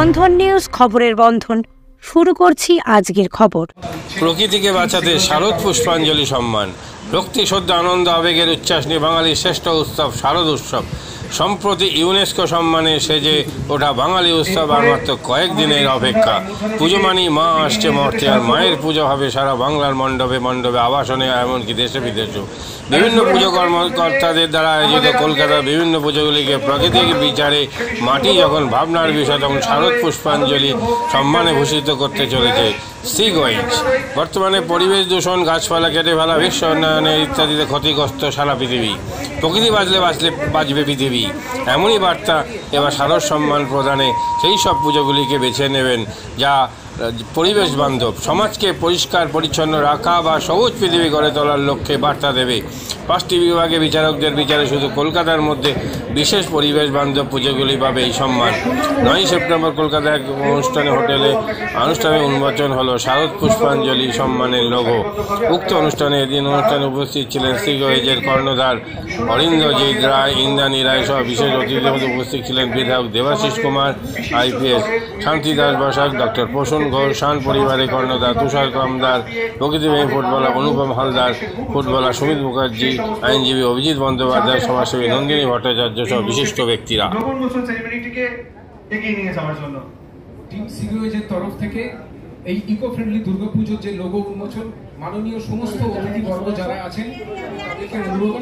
বন্ধন news, খবরের বন্ধন। শুরু করছি আজকের খবর। প্রকৃতিকে বাঁচাতে শারদ পুষ্পাঞ্জলি সম্মান। ভক্তি, শ্রদ্ধা, আনন্দ, আবেগের উচ্ছ্বাস নিয়ে বাঙালির শ্রেষ্ঠ উৎসব শারদ উৎসব সম্প্রতি ইউনেস্কো সম্মানে সেজে ওঠা বাঙালি উৎসব আর মাত্র কয়েকদিনের অপেক্ষা। পুজো মানি মা আসছে মর্তে, আর মায়ের পুজো হবে সারা বাংলার মণ্ডপে মণ্ডপে, আবাসনে, এমনকি দেশে বিদেশেও। বিভিন্ন পুজো কর্মকর্তাদের দ্বারা আয়োজিত কলকাতার বিভিন্ন পুজোগুলিকে প্রকৃতির বিচারে মাটি যখন ভাবনার বিষয়, তখন শারদ পুষ্পাঞ্জলি সম্মানে ভূষিত করতে চলেছে সিগওয়েজ। বর্তমানে পরিবেশ দূষণ, গাছপালা কেটে ফেলা, বিশ্ব উন্নয়নে ইত্যাদিতে ক্ষতিগ্রস্ত সারা পৃথিবী। প্রকৃতি বাঁচবে পৃথিবী, এমনই বার্তা এবার শারদ সম্মান প্রদানে সেই সব পুজোগুলিকে বেছে নেবেন যা পরিবেশ বান্ধব, সমাজকে পরিষ্কার পরিচ্ছন্ন রাখা বা সবুজ পৃথিবী গড়ে তোলার লক্ষ্যে বার্তা দেবে। 5টি বিভাগে বিচারকদের বিচারে শুধু কলকাতার মধ্যে বিশেষ পরিবেশ বান্ধব পুজোগুলি পাবে এই সম্মান। 9ই সেপ্টেম্বর কলকাতার এক হোটেলে আনুষ্ঠানিক উন্মোচন হলো শারদ পুষ্পাঞ্জলি সম্মানের লোগো। উক্ত অনুষ্ঠানে উপস্থিত ছিলেন সিগওয়েজের কর্ণধার অরিন্দজিৎ রায়, ইন্দ্রাণী রায় সহ বিশেষ অতিথিদের মধ্যে উপস্থিত ছিলেন বিধায়ক দেবাশিস কুমার IPS, শান্তিদাস বসাক, ডক্টর প্রসূন ঘোষ, শান পরিবারের কর্ণধার তুষার কামদার, প্রকৃতিপ্রেমী ফুটবলার অনুপম হালদার, ফুটবলার সুমিত মুখার্জি, আইনজীবী অভিজিৎ বন্দ্যোপাধ্যায়, সমাজসেবী নন্দিনী ভট্টাচার্য সহ বিশিষ্ট ব্যক্তিরা। টিম সিগওয়েজের তরফ থেকে এই ইকো ফ্রেন্ডলি দুর্গাপুজোর যে লোগো উন্মোচন, মাননীয় সমস্ত অতিথিবর্গ যারা আছেন তাদেরকে অনুরোধ,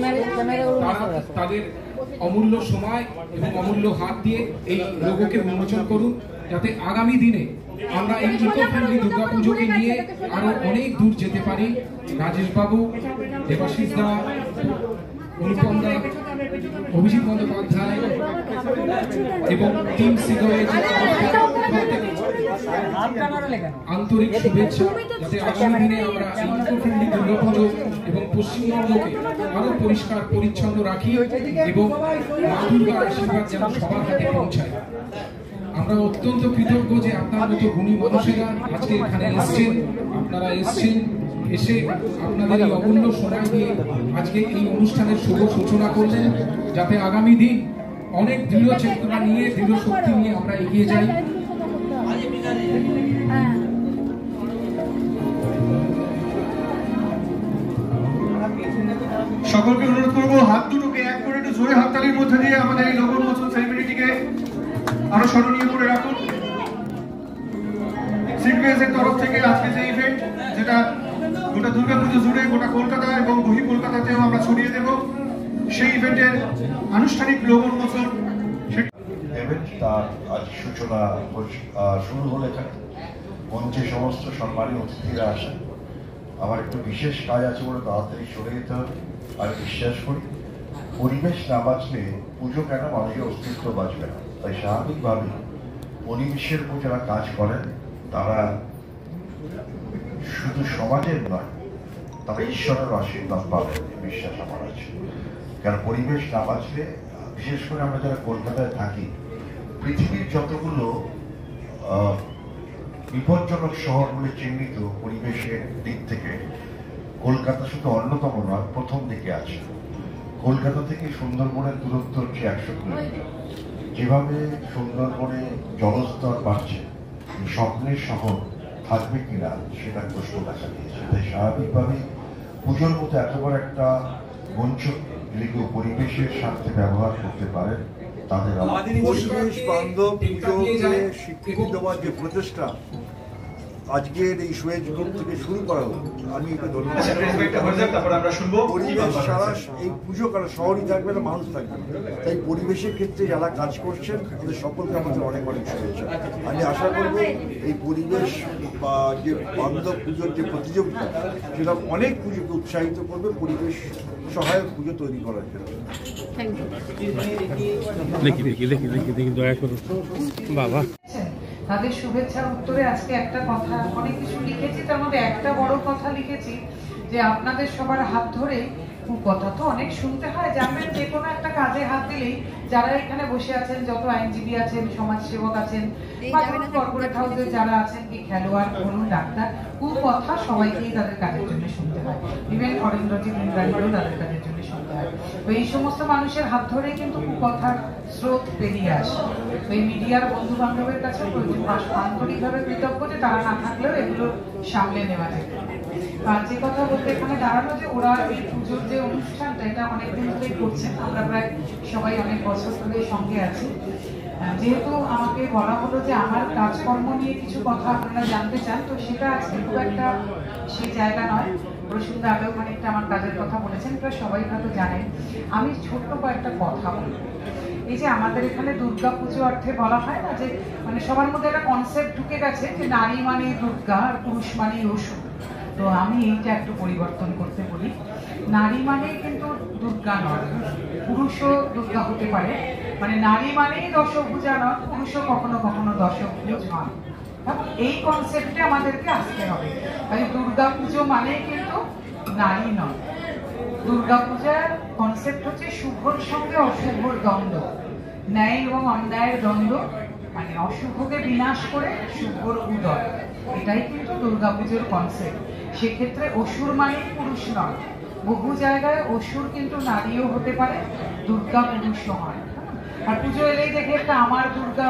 তারা তাদের অমূল্য সময় এবং অমূল্য হাত দিয়ে এই লোগোকে উন্মোচন করুন, যাতে আগামী দিনে আমরা এই ইকো ফ্রেন্ডলি দুর্গাপুজোকে নিয়ে আরো অনেক দূর যেতে পারি। রাজেশ বাবু, দেবাশিস দা, অনুপম দা, অভিজিৎ বন্দ্যোপাধ্যায় এবং টিম সিগওয়েজের আন্তরিক শুভেচ্ছা, যাতে আগামী দিনে আমরা এই ইকো ফ্রেন্ডলি দুর্গাপুজো এবং পশ্চিমবঙ্গকে আরো পরিষ্কার পরিচ্ছন্ন রাখি এবং মা দুর্গার আশীর্বাদ যেন সবার হাতে পৌঁছায়। আমরা অত্যন্ত কৃতজ্ঞ যে আপনার মতো গুণী মানুষেরা আজকে এখানে এসছেন। আপনারা এসছেন, এসে আপনাদের এই অমূল্য সময় দিয়ে আজকে এই অনুষ্ঠানের শুভ সূচনা করলেন, যাতে আগামী দিন অনেক দৃঢ় চেতনা নিয়ে, দৃঢ় শক্তি নিয়ে আমরা এগিয়ে যাই। সকলকে অনুরোধ করবো হাত দুটোকে এক করে একটু জোরে হাততালির মধ্যে দিয়ে আমাদের এই লোগো উন্মোচন সেলিব্রিটিকে আরো স্মরণীয় করে রাখুন। সিগওয়েজের তরফ থেকে আজকে যে ইভেন্ট, যেটা গোটা দুর্গাপুজো জুড়ে গোটা কলকাতা এবং বহি কলকাতাতেও আমরা ছড়িয়ে দেব, সেই ইভেন্টের আনুষ্ঠানিক লোগো উন্মোচন তার আজ সূচনা শুরু হলে মঞ্চে সমস্ত সম্মানীয় অতিথিরা আসেন। আমার একটু বিশেষ কাজ আছে বলে তাড়াতাড়ি চলে যেতে হবে। আমি বিশ্বাস করি পরিবেশ না বাঁচলে পুজো কেন মানুষের অস্তিত্ব বাঁচবে না। তাই স্বাভাবিকভাবে পরিবেশের উপর যারা কাজ করেন তারা শুধু সমাজের নয়, তারা ঈশ্বরের আশীর্বাদ পাবেন বিশ্বাস আমার আছে। কারণ পরিবেশ না বাঁচলে, বিশেষ করে আমরা যারা কলকাতায় থাকি, পৃথিবীর যতগুলো বিপজ্জনক শহরগুলি চিহ্নিত পরিবেশের দিক থেকে কলকাতা শুধু অন্যতম নয়, প্রথম দিকে আছে। কলকাতা থেকে সুন্দরবনের দূরত্ব হচ্ছে 100 কিলোমিটার। যেভাবে সুন্দরবনে জলস্তর বাড়ছে, স্বপ্নের শহর থাকবে কিনা সেটা প্রশ্ন দেখা দিয়েছে। তাই স্বাভাবিকভাবে পুজোর মতো এত বড় একটা মঞ্চ যদি কেউ পরিবেশের স্বার্থে ব্যবহার করতে পারেন, তাদের পরিবেশ বান্ধব পুজোকে স্বীকৃতি দেওয়ার যে প্রচেষ্টা আজকের এই সুয়েজ গ্রুপ থেকে শুরু করা হলো, আমি এটা ধন্যবাদ। পরিবেশ ছাড়া এই পুজো কারণ শহরই থাকবে না, মানুষ থাকবে না। তাই পরিবেশের ক্ষেত্রে যারা কাজ করছেন তাদের সকলকে আমাদের অনেক অনেক শুভেচ্ছা। আমি আশা করব এই পরিবেশ বা যে বান্ধব পুজোর যে প্রতিযোগিতা, সেটা অনেক পুজোকে উৎসাহিত করবে পরিবেশ সহায়ক পুজো তৈরি করার জন্য। দেখি দয়া করুন বাবা। তাদের শুভেচ্ছার উত্তরে আজকে একটা কথা, অনেক কিছু লিখেছি, তার মধ্যে একটা বড় কথা লিখেছি যে আপনাদের সবার হাত ধরে, কথা তো অনেক শুনতে হয়, জানবেন যে কোনো একটা কাজে হাত দিলেই যারা এখানে বসে আছেন, যত আইনজীবী আছেন, সমাজসেবক আছেন, বা কর্পোরেট হাউসে যারা আছেন, কি খেলোয়াড় বলুন, ডাক্তার, কথা সবাইকেই তাদের কাজের জন্য শুনতে হয়। ইভেন অরিন্দজিৎ ইন্দ্রাণীকেও তাদের কাজের জন্য শুনতে হয়। হয়। তো এই সমস্ত মানুষের হাত ধরেই কিন্তু কুকথার স্রোত বেরিয়ে আসে। তো এই মিডিয়ার বন্ধু বান্ধবের কাছে আন্তরিকভাবে কৃতজ্ঞ যে তারা না থাকলেও এগুলো সামলে নেওয়া যায়। আর যে কথা বলতে এখানে দাঁড়ানো যে ওরা এই পুজোর যে অনুষ্ঠানটা এটা অনেকদিন ধরেই করছেন, আমরা প্রায় সবাই অনেক বছর ধরে সঙ্গে আছি। যেহেতু আমাকে বলা হলো যে আমার কাজকর্ম নিয়ে কিছু কথা আপনারা জানতে চান, তো সেটা আজকে খুব একটা সেই জায়গা নয়। প্রসঙ্গে আগেও খানিকটা আমার কাজের কথা বলেছেন, প্রায় সবাই হয়তো জানেন। আমি ছোট্ট কয়েকটা কথা বলবো। এই যে আমাদের এখানে দুর্গা পুজো অর্থে বলা হয় না যে মানে সবার মধ্যে একটা কনসেপ্ট ঢুকে গেছে যে নারী মানে দুর্গা আর পুরুষ মানে অসুর। তো আমি এইটা একটু পরিবর্তন করতে বলি, নারী মানে কিন্তু দুর্গা নয়, পুরুষও দুর্গা হতে পারে। মানে নারী মানেই দশভুজা নয়, পুরুষও কখনো কখনো দশভুজ হয়। এই কনসেপ্টে আমাদেরকে আসতে হবে। মানে দুর্গা পুজো মানে কিন্তু নারী নয়, দুর্গা পূজার কনসেপ্ট হচ্ছে শুভর সঙ্গে অশুভর দ্বন্দ্ব, ন্যায় এবং অন্যায়ের দ্বন্দ্ব, মানে অশুভকে বিনাশ করে শুভর উদয়, এটাই কিন্তু দুর্গা পুজোর কনসেপ্ট। সেক্ষেত্রে অসুর মানে পুরুষ নয়, বহু জায়গায় অসুর কিন্তু নারীও হতে পারে, দুর্গা পুরুষও হয়। আর পুজো এলেই দেখে একটা আমার দুর্গা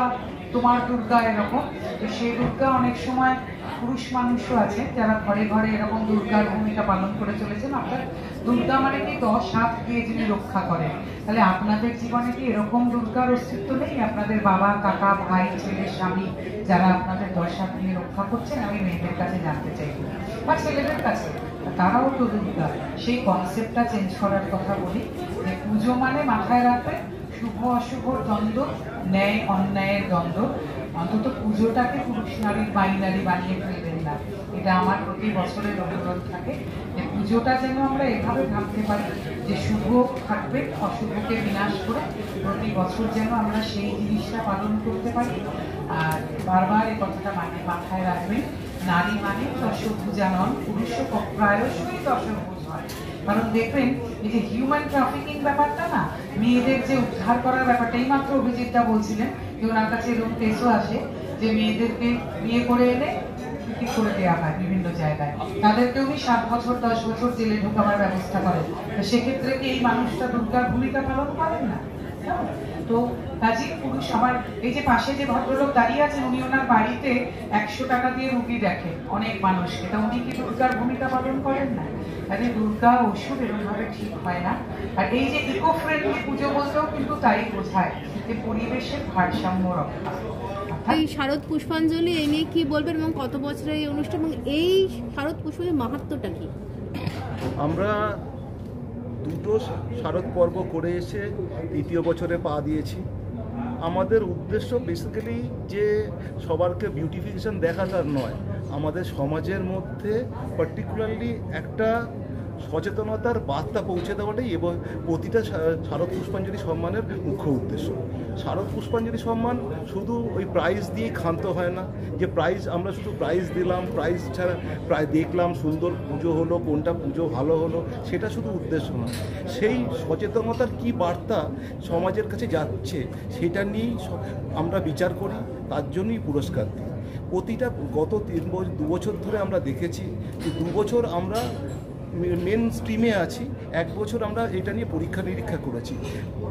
তোমার দুর্গা এরকম, তো সেই দুর্গা অনেক সময় পুরুষ মানুষও আছে যারা ঘরে ঘরে এরকম দুর্গার ভূমিকা পালন করে চলেছেন। আপনার দুর্গা মানে কি 10 হাত দিয়ে যিনি রক্ষা করেন, তাহলে আপনাদের জীবনে কি এরকম দুর্গার অস্তিত্ব নেই? আপনাদের বাবা, কাকা, ভাই, ছেলে, স্বামী যারা আপনাদের 10 হাত দিয়ে রক্ষা করছেন, আমি মেয়েদের কাছে জানতে চাইব, বা ছেলেদের কাছে, তারাও তো দুর্গা। সেই কনসেপ্টটা চেঞ্জ করার কথা বলি যে পুজো মানে মাথায় রাখবে শুভ অশুভর দ্বন্দ্ব, ন্যায় অন্যায়ের দ্বন্দ্ব। অন্তত পুজোটাকে পুরুষ নারীর বাইনারি বানিয়ে ফেলবেন না, এটা আমার প্রতি বছরের অনুরোধ থাকে যে পুজোটা যেন আমরা এভাবে ভাবতে পারি যে শুভ থাকবে অশুভকে বিনাশ করে, প্রতি বছর যেন আমরা সেই জিনিসটা পালন করতে পারি। আর বারবার এই কথাটা মাথায় রাখবেন, নারী মানে দশভুজা নন, পুরুষও প্রায়শই দশভুজ হয়। কারণ দেখবেন এই যে হিউম্যান ট্রাফিকিং ব্যাপারটা না, মেয়েদের যে উদ্ধার করার ব্যাপারটা, এই মাত্র অভিজিৎটা বলছিলেন যে ওনার কাছে এরকম কেসও আসে যে মেয়েদেরকে বিয়ে করে এনে বিক্রি করে দেওয়া হয় বিভিন্ন জায়গায়, তাদেরকে উনি 7 বছর 10 বছর জেলে ঢোকাবার ব্যবস্থা করেন। তো সেক্ষেত্রে কি এই মানুষটা দুর্গার ভূমিকা পালন করেন না? তো কাজী পুরুষ আমার এই যে পাশে যে ভদ্রলোক দাঁড়িয়ে আছেন, উনি ওনার বাড়িতে 100 টাকা দিয়ে রুগী দেখেন অনেক মানুষকে, তা উনি কি দুর্গার ভূমিকা পালন করেন না? আরে দুর্গা ওষুধ এরকম ভাবে ঠিক হয় না। আর এই যে ইকো ফ্রেন্ডলি পুজো বলতেও কিন্তু তাই বোঝায় যে পরিবেশের ভারসাম্য রক্ষা। এই শারদ পুষ্পাঞ্জলি এই নিয়ে কি বলবেন এবং কত বছরের এই অনুষ্ঠান এবং এই শারদ পুষ্পাঞ্জলির মাহাত্ম্যটা কি? আমরা দুটো শারদ পর্ব করে এসে 3য় বছরে পা দিয়েছি। আমাদের উদ্দেশ্য বেসিক্যালি যে সবারকে বিউটিফিকেশন দেখাটার নয়, আমাদের সমাজের মধ্যে পার্টিকুলারলি একটা সচেতনতার বার্তা পৌঁছে দেওয়াটাই এবং প্রতিটা শারদ পুষ্পাঞ্জলি সম্মানের মুখ্য উদ্দেশ্য। শারদ পুষ্পাঞ্জলি সম্মান শুধু ওই প্রাইজ দিয়েই ক্ষান্ত হয় না, যে প্রাইজ আমরা শুধু প্রাইজ দিলাম, প্রাইজ ছাড়া প্রায় দেখলাম সুন্দর পুজো হলো, কোনটা পুজো ভালো হলো, সেটা শুধু উদ্দেশ্য না। সেই সচেতনতার কি বার্তা সমাজের কাছে যাচ্ছে সেটা নিয়েই আমরা বিচার করি, তার জন্যই পুরস্কার দিই। প্রতিটা গত 2 বছর ধরে আমরা দেখেছি যে 2 বছর আমরা মেন স্ট্রিমে আছি, 1 বছর আমরা এটা নিয়ে পরীক্ষা নিরীক্ষা করেছি।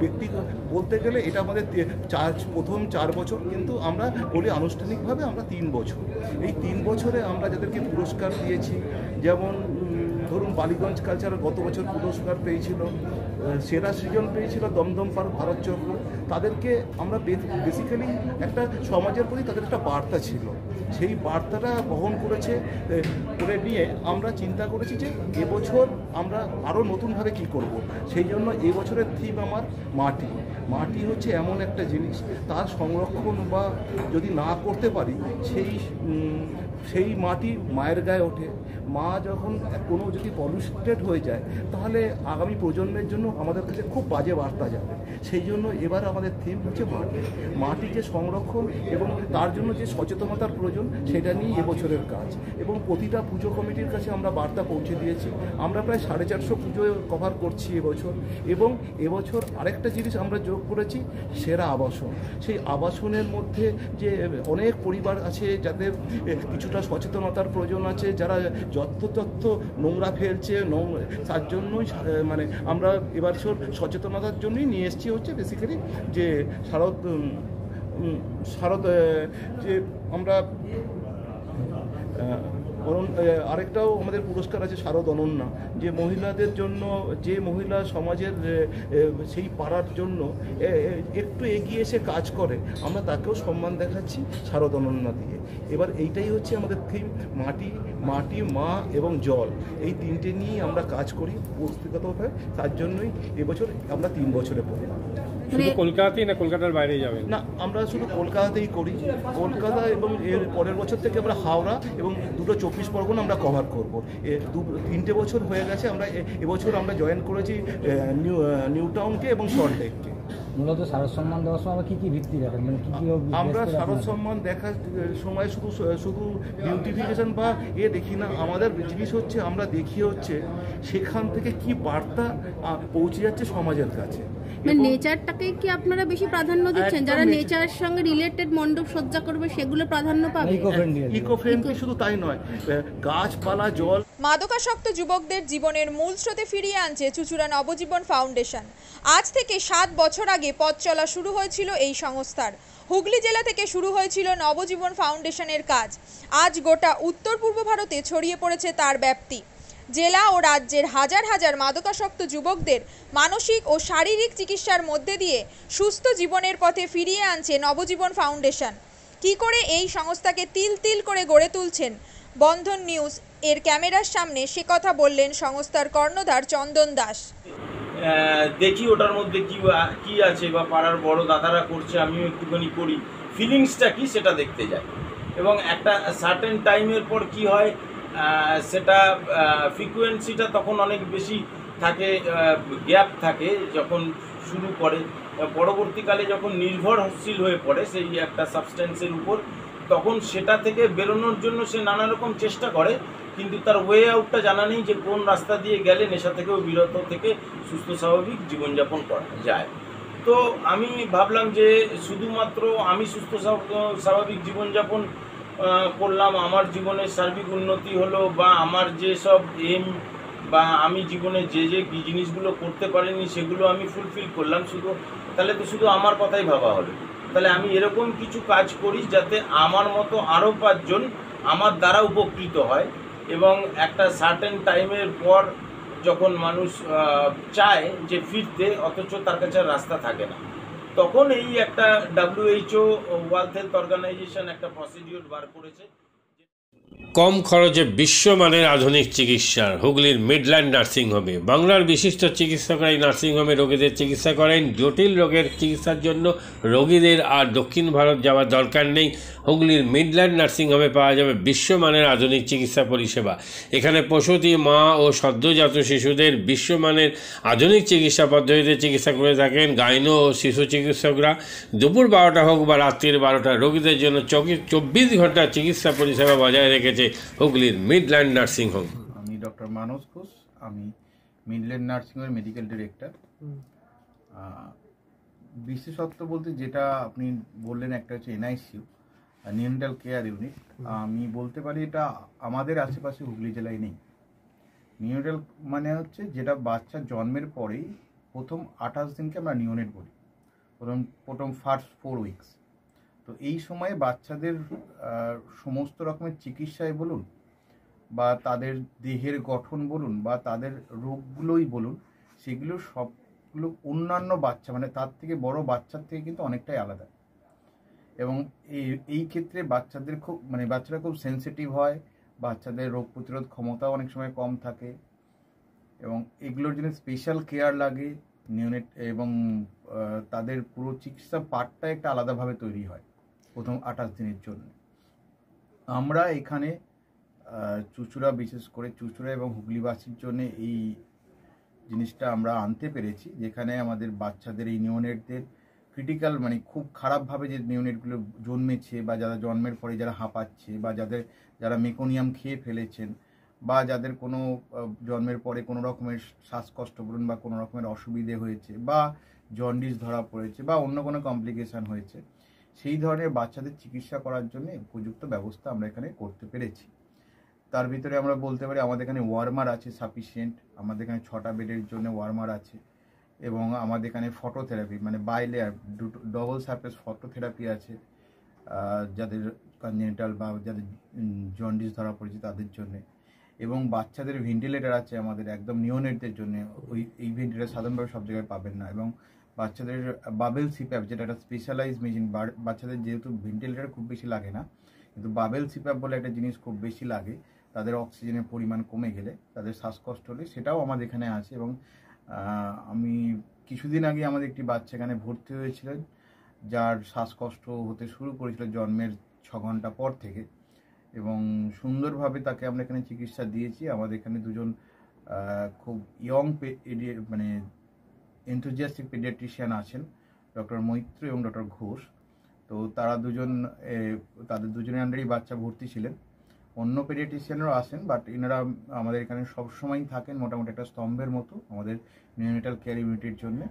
ব্যক্তি বলতে গেলে এটা আমাদের প্রথম 4 বছর, কিন্তু আমরা বলি আনুষ্ঠানিকভাবে আমরা 3 বছর। এই 3 বছরে আমরা যাদেরকে পুরস্কার দিয়েছি, যেমন ধরুন বালিগঞ্জ কালচার গত বছর পুরস্কার পেয়েছিল, সেরা সৃজন পেয়েছিল দমদম ভারত চক্র। তাদেরকে আমরা বেসিক্যালি একটা সমাজের প্রতি তাদের একটা বার্তা ছিল, সেই বার্তাটা বহন করে নিয়ে আমরা চিন্তা করেছি যে এবছর আমরা আরও নতুনভাবে কি করব। সেই জন্য এবছরের থিম আমার মাটি। মাটি হচ্ছে এমন একটা জিনিস, তার সংরক্ষণ বা যদি না করতে পারি, সেই মাটি মায়ের গায়ে ওঠে। মা যখন কোনো যদি পলিউটেড হয়ে যায়, তাহলে আগামী প্রজন্মের জন্য আমাদের কাছে খুব বাজে বার্তা যাবে। সেই জন্য এবার আমাদের থিম হচ্ছে মাটি। মাটি যে সংরক্ষণ এবং তার জন্য যে সচেতনতার প্রয়োজন, সেটা নিয়ে এবছরের কাজ। এবং প্রতিটা পুজো কমিটির কাছে আমরা বার্তা পৌঁছে দিয়েছি। আমরা প্রায় 450 পুজো কভার করছি এবছর। এবং এবছর আরেকটা জিনিস আমরা যোগ করেছি, সেরা আবাসন। সেই আবাসনের মধ্যে যে অনেক পরিবার আছে যাদের কিছুটা সচেতনতার প্রয়োজন আছে, যারা যত্রতত্র নোংরা ফেলছে, তার জন্যই মানে আমরা এবছর সচেতনতার জন্যই নিয়ে এসেছি হচ্ছে বেসিক্যালি যে শারদ যে আমরা আরেকটাও আমাদের পুরস্কার আছে শারদ অনন্যা, যে মহিলাদের জন্য, যে মহিলা সমাজের সেই পাড়ার জন্য একটু এগিয়ে এসে কাজ করে, আমরা তাকেও সম্মান দেখাচ্ছি শারদ অনন্যা দিয়ে। এবার এইটাই হচ্ছে আমাদের থিম, মাটি, মা এবং জল, এই তিনটে নিয়েই আমরা কাজ করি বস্তুগতভাবে। তার জন্যই এবছর আমরা 3 বছরে পড়ি। শুধু কলকাতাতেই না কলকাতার বাইরে যাবেন? না, আমরা শুধু কলকাতাতেই করি। কলকাতা এবং এর পরের বছর থেকে আমরা হাওড়া এবং 2টো 24 পরগনা আমরা কভার করবো। 3টে বছর হয়ে গেছে। আমরা এবছর আমরা জয়েন করেছি নিউ টাউনকে এবং সল্টলেককে। মূলত শারদ সম্মান দেওয়ার সময় কি ভিত্তি দেখেন, মানে কি আমরা শারদ সম্মান দেখার সময় শুধু বিউটিফিকেশন বা দেখি না, আমাদের জিনিস হচ্ছে আমরা দেখি হচ্ছে সেখান থেকে কি বার্তা পৌঁছে যাচ্ছে সমাজের কাছে। মানে নেচারটাকে কি আপনারা বেশি প্রাধান্য দিচ্ছেন? যারা নেচারের সঙ্গে রিলেটেড মণ্ডপ সজ্জা করবে সেগুলো প্রাধান্য পাবে। ইকো ফ্রেন্ডলি শুধু তাই নয়, গাছপালা, জল। মাদকাসক্ত যুবকদের জীবনের মূল স্রোতে ফিরিয়ে আনছে চুঁচুড়া নবজীবন ফাউন্ডেশন। আজ থেকে 7 বছর আগে পথ চলা শুরু হয়েছিল এই সংস্থার। হুগলি জেলা থেকে শুরু হয়েছিল নবজীবন ফাউন্ডেশনের কাজ। আজ গোটা উত্তর পূর্ব ভারতে ছড়িয়ে পড়েছে তার ব্যাপ্তি। জেলা ও রাজ্যের হাজার হাজার মাদকাসক্ত যুবকদের মানসিক ও শারীরিক চিকিৎসার মধ্যে দিয়ে সুস্থ জীবনের পথে ফিরিয়ে আনছে নবজীবন ফাউন্ডেশন। কি করে এই সংস্থাকে তিল তিল করে গড়ে তুলছেন বন্ধন নিউজ এর ক্যামেরার সামনে, সে কথা বললেন সংস্থার কর্ণধার চন্দন দাস। দেখি ওটার মধ্যে কি আছে বা পাড়ার বড় দাদারা করছে, আমিও একটুখানি করি, ফিলিংসটা কি সেটা দেখতে যাই। এবং একটা সার্টেন টাইমের পর কি হয়, সেটা ফ্রিকোয়েন্সিটা তখন অনেক বেশি থাকে, গ্যাপ থাকে যখন শুরু করে। পরবর্তীকালে যখন নির্ভরশীল হয়ে পড়ে সেই একটা সাবস্টেন্সের উপর, তখন সেটা থেকে বেরোনোর জন্য সে নানা রকম চেষ্টা করে, কিন্তু তার ওয়ে আউটটা জানা নেই যে কোন রাস্তা দিয়ে গেলে নেশা থেকেও বিরত থেকে সুস্থ স্বাভাবিক জীবনযাপন করা যায়। তো আমি ভাবলাম যে শুধুমাত্র আমি সুস্থ স্বাভাবিক জীবনযাপন করলাম, আমার জীবনের সার্বিক উন্নতি হলো, বা আমার যে সব এম বা আমি জীবনে যে জিনিসগুলো করতে পারিনি সেগুলো আমি ফুলফিল করলাম, তাহলে তো শুধু আমার কথাই ভাবা হলো। তাহলে আমি এরকম কিছু কাজ করি যাতে আমার মতো আরও 5 জন আমার দ্বারা উপকৃত হয়। এবং একটা সার্টেন টাইমের পর যখন মানুষ চায় যে ফিরতে, অথচ তার কাছে রাস্তা থাকে না, তখন এই একটা WHO ওয়ার্ল্ড হেলথ অর্গানাইজেশন একটা প্রসিডিউর বার করেছে। কম খরচে বিশ্বমানের আধুনিক চিকিৎসা হুগলির মিডল্যান্ড নার্সিংহোমে। বাংলার বিশিষ্ট চিকিৎসকরা এই নার্সিংহোমে রোগীদের চিকিৎসা করেন। জটিল রোগের চিকিৎসার জন্য রোগীদের আর দক্ষিণ ভারত যাওয়ার দরকার নেই। হুগলির মিডল্যান্ড নার্সিংহোমে পাওয়া যাবে বিশ্বমানের আধুনিক চিকিৎসা পরিষেবা। এখানে প্রসূতি, মা ও সদ্যজাত শিশুদের বিশ্বমানের আধুনিক চিকিৎসা পদ্ধতিতে চিকিৎসা করে থাকেন গাইনো ও শিশু চিকিৎসকরা। দুপুর 12টা হোক বা রাত্রির 12টা, রোগীদের জন্য 24 ঘন্টা চিকিৎসা পরিষেবা বজায় রেখেছে হুগলির মিডল্যান্ড নার্সিংহোম। আমি ডক্টর মানস ঘোষ, আমি মিডল্যান্ড নার্সিংহোমের মেডিকেল ডিরেক্টর। বিশেষত্ব বলতে যেটা আপনি বললেন, একটা হচ্ছে NICU, নিউনেটাল কেয়ার ইউনিট। আমি বলতে পারি এটা আমাদের আশেপাশে হুগলি জেলায় নেই। নিউনেটাল মানে হচ্ছে যেটা বাচ্চা জন্মের পরেই প্রথম 28 দিনকে আমরা নিউনেট বলি, প্রথম ফার্স্ট 4 উইকস। তো এই সময়ে বাচ্চাদের সমস্ত রকমের চিকিৎসায় বলুন, বা তাদের দেহের গঠন বলুন, বা তাদের রোগগুলোই বলুন, সেগুলো সবগুলো অন্যান্য বাচ্চা মানে তার থেকে বড় বাচ্চার থেকে কিন্তু অনেকটাই আলাদা। এবং এই ক্ষেত্রে বাচ্চারা খুব সেন্সিটিভ হয়, বাচ্চাদের রোগ প্রতিরোধ ক্ষমতাও অনেক সময় কম থাকে, এবং এগুলোর জন্য স্পেশাল কেয়ার লাগে নিউনেট, এবং তাদের পুরো চিকিৎসা পার্টটা একটা আলাদাভাবে তৈরি হয় প্রথম 28 দিনের জন্য। আমরা এখানে চুঁচুড়া, বিশেষ করে চুঁচুড়া এবং হুগলিবাসীর জন্য এই জিনিসটা আমরা আনতে পেরেছি, যেখানে আমাদের বাচ্চাদের এই নিউনেটদের ক্রিটিক্যাল মানে খুব খারাপভাবে যে নিউনেটগুলো জন্মেছে, বা যারা জন্মের পরে যারা হাঁপাচ্ছে, বা যারা মেকোনিয়াম খেয়ে ফেলেছেন, বা যাদের কোনো জন্মের পরে কোনো রকমের শ্বাসকষ্ট বলুন বা কোনো রকমের অসুবিধে হয়েছে, বা জন্ডিস ধরা পড়েছে, বা অন্য কোনো কমপ্লিকেশান হয়েছে, সেই ধরনের বাচ্চাদের চিকিৎসা করার জন্য উপযুক্ত ব্যবস্থা আমরা এখানে করতে পেরেছি। তার ভিতরে আমরা বলতে পারি আমাদের এখানে ওয়ার্মার আছে সাফিসিয়েন্ট, আমাদের এখানে 6টা বেডের জন্য ওয়ার্মার আছে, এবং আমাদের এখানে ফটোথেরাপি মানে bilayer double surface phototherapy আছে যাদের কনজেনিটাল বা যাদের জন্ডিস ধরা পড়েছে তাদের জন্য, এবং বাচ্চাদের ভেন্টিলেটার আছে আমাদের একদম নিওনেটদের জন্য। এই ভেন্টিলেটার সাধারণভাবে সব জায়গায় পাবেন না, এবং বাচ্চাদের বাবেল সিপ্যাপ যেটা একটা স্পেশালাইজ মেশিন, বাচ্চাদের যেহেতু ভেন্টিলেটার খুব বেশি লাগে না, কিন্তু বাবেল সিপ্যাপ বলে একটা জিনিস খুব বেশি লাগে তাদের অক্সিজেনের পরিমাণ কমে গেলে, তাদের শ্বাসকষ্ট হলে, সেটাও আমাদের এখানে আছে। এবং আমি কিছুদিন আগে আমাদের একটি বাচ্চা এখানে ভর্তি হয়েছিলেন যার শ্বাসকষ্ট হতে শুরু করেছিল জন্মের 6 ঘন্টা পর থেকে, এবং সুন্দরভাবে তাকে আমরা এখানে চিকিৎসা দিয়েছি। আমাদের এখানে দুজন খুব ইয়ং মানে এনথুজিয়াস্টিক পেডিয়াট্রিশিয়ান আছেন, ডক্টর মৈত্র এবং ডক্টর ঘোষ। তো তারা তাদের দুজনের আন্ডারেই বাচ্চা ভর্তি ছিলেন। অন্য পেডিয়াট্রিশিয়ানরাও আসেন, বাট এনারা আমাদের এখানে সবসময়ই থাকেন মোটামুটি একটা স্তম্ভের মতো আমাদের নিওনেটাল কেয়ার ইউনিটের জন্য।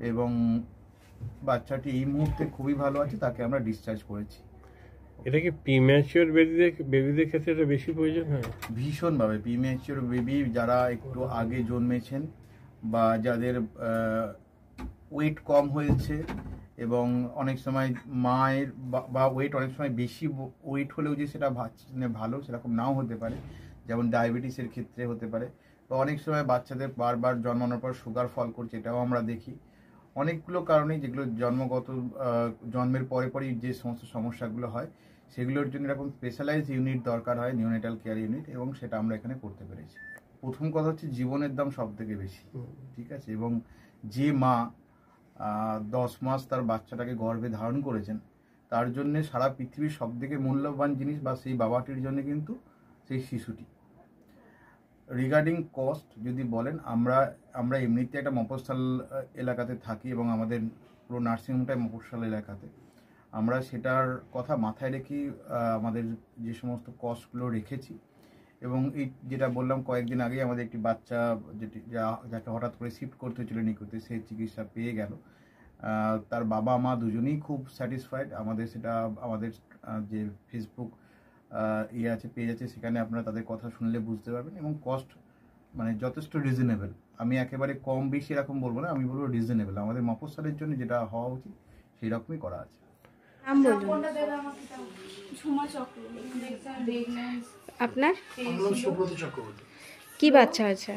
এবং বাচ্চাটি এই মুহূর্তে খুবই ভালো আছে, তাকে আমরা ডিসচার্জ করেছি। এটা কি প্রিম্যাচিওর বেবিদের ক্ষেত্রে এটা বেশি প্রয়োজন হয়? ভীষণভাবে প্রিম্যাচিওর বেবি যারা একটু আগে জন্মেছেন বা যাদের ওয়েট কম হয়েছে, এবং অনেক সময় মায়ের বা ওয়েট অনেক সময় বেশি ওয়েট হলেও যে সেটা ভালো সেরকম নাও হতে পারে, যেমন ডায়াবেটিসের ক্ষেত্রে হতে পারে, বা অনেক সময় বাচ্চাদের বারবার জন্মানোর পর সুগার ফল করছে, এটাও আমরা দেখি। অনেকগুলো কারণেই যেগুলো জন্মের পরে পরেই যে সমস্ত সমস্যাগুলো হয় সেগুলোর জন্য এরকম স্পেশালাইজড ইউনিট দরকার হয়, নিওনেটাল কেয়ার ইউনিট, এবং সেটা আমরা এখানে করতে পেরেছি। প্রথম কথা হচ্ছে জীবনের দাম সব থেকে বেশি, ঠিক আছে, এবং যে মা 10 মাস তার বাচ্চাটাকে গর্ভে ধারণ করেছেন তার জন্য সারা পৃথিবীর সব থেকে মূল্যবান জিনিস বা সেই বাবাটির জন্য কিন্তু সেই শিশুটি। রিগার্ডিং কস্ট যদি বলেন, আমরা এমনিতে একটা মফস্বল এলাকাতে থাকি এবং আমাদের পুরো নার্সিংহোমটাই মফস্বল এলাকাতে। আমরা সেটার কথা মাথায় রেখেই আমাদের যে সমস্ত কস্টগুলো রেখেছি। এবং এই যেটা বললাম কয়েকদিন আগেই আমাদের একটি বাচ্চা যাকে হঠাৎ করে শিফট করতে হয়েছিল নিকুতে, সেই চিকিৎসা পেয়ে গেল। তার বাবা মা দুজনেই খুব স্যাটিসফাইড। আমাদের যে ফেসবুক পেজ আছে, সেখানে আপনারা তাদের কথা শুনলে বুঝতে পারবেন। এবং কস্ট মানে যথেষ্ট রিজনেবল। আমি একেবারে কম বেশি এরকম বলবো না, আমি বলবো রিজনেবল। আমাদের মফস্বলের জন্য যেটা হওয়া উচিত সেই রকমই করা আছে। আপনার কি বাচ্চা আছে?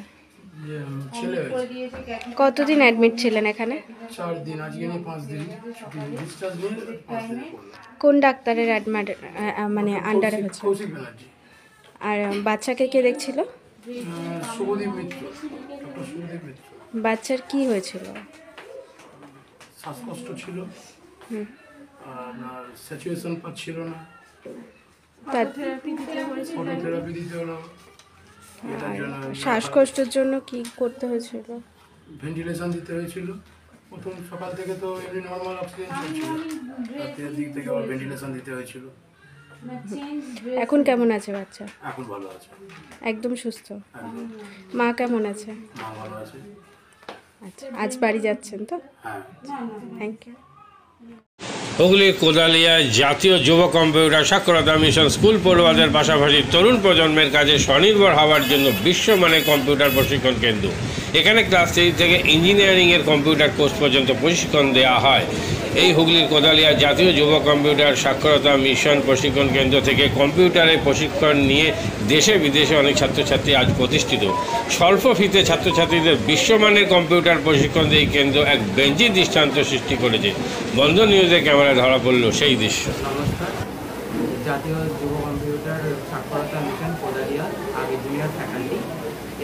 কতদিন অ্যাডমিট ছিলেন এখানে? 4 দিন, আজকে নিয়ে 5 দিন ছুটি, ডিসচার্জ নিয়ে 5 দিন। কোন ডাক্তারের মানে আন্ডারে হচ্ছে? আর বাচ্চাকে কে দেখছিল? শুভদীপ মিত্র, ডক্টর শুভদীপ মিত্র। বাচ্চার কি হয়েছিল? শ্বাসকষ্ট ছিল, আপনার স্যাচুরেশন পাচ্ছিল না, ফটোথেরাপি দিতে হলো। শ্বাসকষ্টের জন্য কি করতে হয়েছিল? ভেন্টিলেশন দিতে হয়েছিল। প্রথম সকাল থেকে তো এমনি নর্মাল অক্সিজেন চলছিল, রাতের দিক থেকে আবার ভেন্টিলেশন দিতে হয়েছিল। এখন কেমন আছে বাচ্চা? এখন ভালো আছে, একদম সুস্থ। মা কেমন আছে? মা ভালো আছে। আচ্ছা, আজ বাড়ি যাচ্ছেন তো? হ্যাঁ, থ্যাংক ইউ। হুগলির কোদালিয়ায় জাতীয় যুব কম্পিউটার সাক্ষরতা মিশন স্কুল পড়ুয়াদের পাশাপাশি তরুণ প্রজন্মের কাজে স্বনির্ভর হওয়ার জন্য বিশ্বমানের কম্পিউটার প্রশিক্ষণ কেন্দ্র। এখানে ক্লাস 3 থেকে ইঞ্জিনিয়ারিংয়ের কম্পিউটার কোর্স পর্যন্ত প্রশিক্ষণ দেওয়া হয়। এই হুগলির কোদালিয়া জাতীয় যুব কম্পিউটার সাক্ষরতা মিশন প্রশিক্ষণ কেন্দ্র থেকে কম্পিউটারের প্রশিক্ষণ নিয়ে দেশে বিদেশে অনেক ছাত্রছাত্রী আজ প্রতিষ্ঠিত। স্বল্প ফিতে ছাত্রছাত্রীদের বিশ্বমানের কম্পিউটার প্রশিক্ষণ দিয়ে এই কেন্দ্র এক বেঞ্চি দৃষ্টান্ত সৃষ্টি করেছে। বন্ধন নিউজে ক্যামেরায় ধরা পড়ল সেই দৃশ্য। নমস্কার, জাতীয় যুব কম্পিউটার সাক্ষরতা মিশন কোদালিয়া আগে জুনিয়র ফ্যাকাল্টি।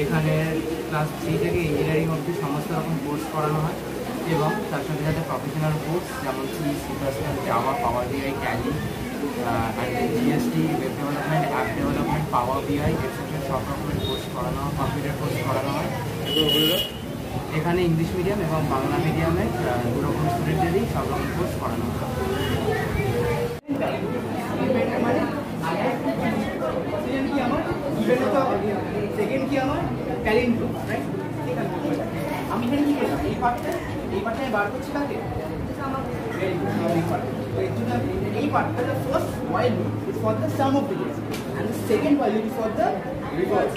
এখানে ক্লাস 3 থেকে ইঞ্জিনিয়ারিং অবধি সমস্ত রকম কোর্স করানো হয়, এবং তার সাথে সাথে প্রফেশনাল কোর্স যেমন C, Java, power BI, Tally, GST, web development, app development, power BI etcetera সব রকমের কোর্স করানো হয়, কম্পিউটার কোর্স করানো হয়। এখানে ইংলিশ মিডিয়াম এবং বাংলা মিডিয়ামের দুরকম স্টুডেন্টদেরই সব রকম কোর্স করানো হয়। সেকেন্ড কি আমার ট্যালেন্ট, রাইট? আমি এখানে কি করলাম, এই পার্টটা বার করছি কাকে, এই পার্টটা the first while loop is for the sum of digits and the second while loop is for the reverse.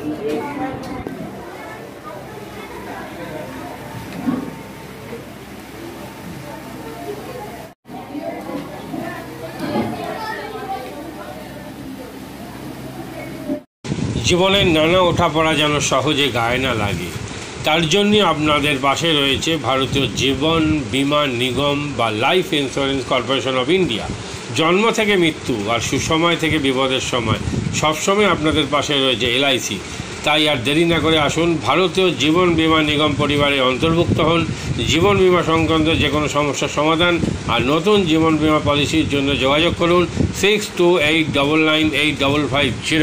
জীবনের নানা ওঠাপড়া যেন সহজে গায়ে না লাগে, তার জন্য আপনাদের পাশে রয়েছে ভারতীয় জীবন বীমা নিগম বা life insurance corporation of India. জন্ম থেকে মৃত্যু আর সুসময় থেকে বিপদের সময় সবসময় আপনাদের পাশে রয়েছে এলআইসি। তাই আর দেরি না করে আসুন, ভারতীয় জীবন বীমা নিগম পরিবারে অন্তর্ভুক্ত হন। জীবন বীমা সংক্রান্ত যে কোনো সমস্যার সমাধান আর নতুন জীবন বীমা পলিসির জন্য যোগাযোগ করুন 6289985550।